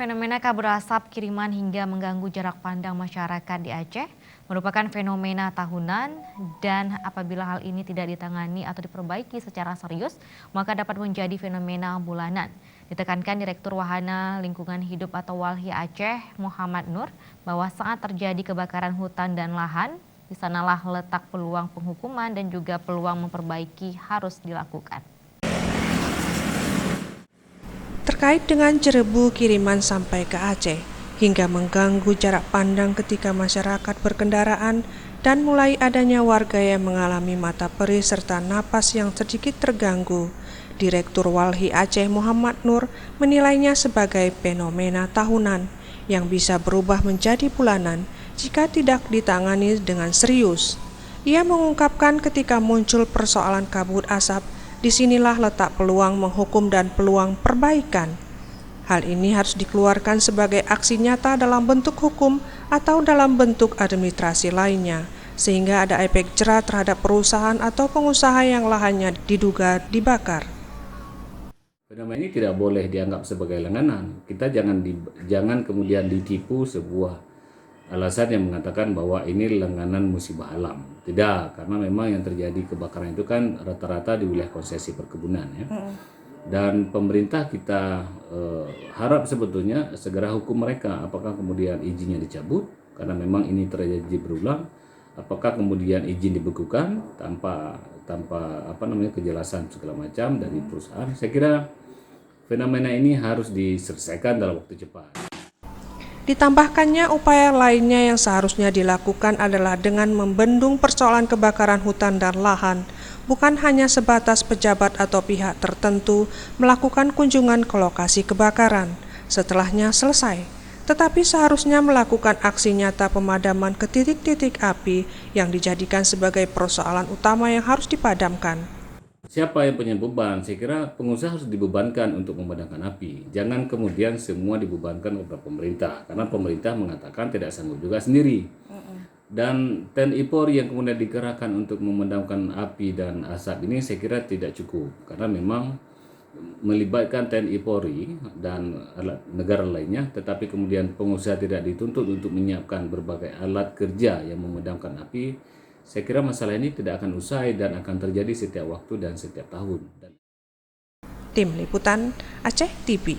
Fenomena kabut asap kiriman hingga mengganggu jarak pandang masyarakat di Aceh merupakan fenomena tahunan dan apabila hal ini tidak ditangani atau diperbaiki secara serius, maka dapat menjadi fenomena bulanan. Ditekankan Direktur Wahana Lingkungan Hidup atau Walhi Aceh, Muhammad Nur, bahwa saat terjadi kebakaran hutan dan lahan, di sanalah letak peluang penghukuman dan juga peluang memperbaiki harus dilakukan. Terkait dengan cerebu kiriman sampai ke Aceh, hingga mengganggu jarak pandang ketika masyarakat berkendaraan dan mulai adanya warga yang mengalami mata perih serta napas yang sedikit terganggu, Direktur Walhi Aceh Muhammad Nur menilainya sebagai fenomena tahunan yang bisa berubah menjadi bulanan jika tidak ditangani dengan serius. Ia mengungkapkan ketika muncul persoalan kabut asap, disinilah letak peluang menghukum dan peluang perbaikan. Hal ini harus dikeluarkan sebagai aksi nyata dalam bentuk hukum atau dalam bentuk administrasi lainnya, sehingga ada efek jera terhadap perusahaan atau pengusaha yang lahannya diduga dibakar. Fenomena ini tidak boleh dianggap sebagai lenganan. Kita jangan kemudian ditipu sebuah alasan yang mengatakan bahwa ini lenganan musibah alam. Tidak, karena memang yang terjadi kebakaran itu kan rata-rata di wilayah konsesi perkebunan ya. Dan pemerintah kita harap sebetulnya segera hukum mereka. Apakah kemudian izinnya dicabut karena memang ini terjadi berulang? Apakah kemudian izin dibekukan tanpa kejelasan segala macam dari perusahaan? Saya kira fenomena ini harus diselesaikan dalam waktu cepat. Ditambahkannya, upaya lainnya yang seharusnya dilakukan adalah dengan membendung persoalan kebakaran hutan dan lahan, bukan hanya sebatas pejabat atau pihak tertentu melakukan kunjungan ke lokasi kebakaran setelahnya selesai, tetapi seharusnya melakukan aksi nyata pemadaman ke titik-titik api yang dijadikan sebagai persoalan utama yang harus dipadamkan. Siapa yang punya beban? Saya kira pengusaha harus dibebankan untuk memadamkan api. Jangan kemudian semua dibebankan kepada pemerintah, karena pemerintah mengatakan tidak sanggup juga sendiri. Dan TNI Polri yang kemudian dikerahkan untuk memadamkan api dan asap ini saya kira tidak cukup, karena memang melibatkan TNI Polri dan alat negara lainnya, tetapi kemudian pengusaha tidak dituntut untuk menyiapkan berbagai alat kerja yang memadamkan api. Saya kira masalah ini tidak akan usai dan akan terjadi setiap waktu dan setiap tahun. Tim Liputan Aceh TV.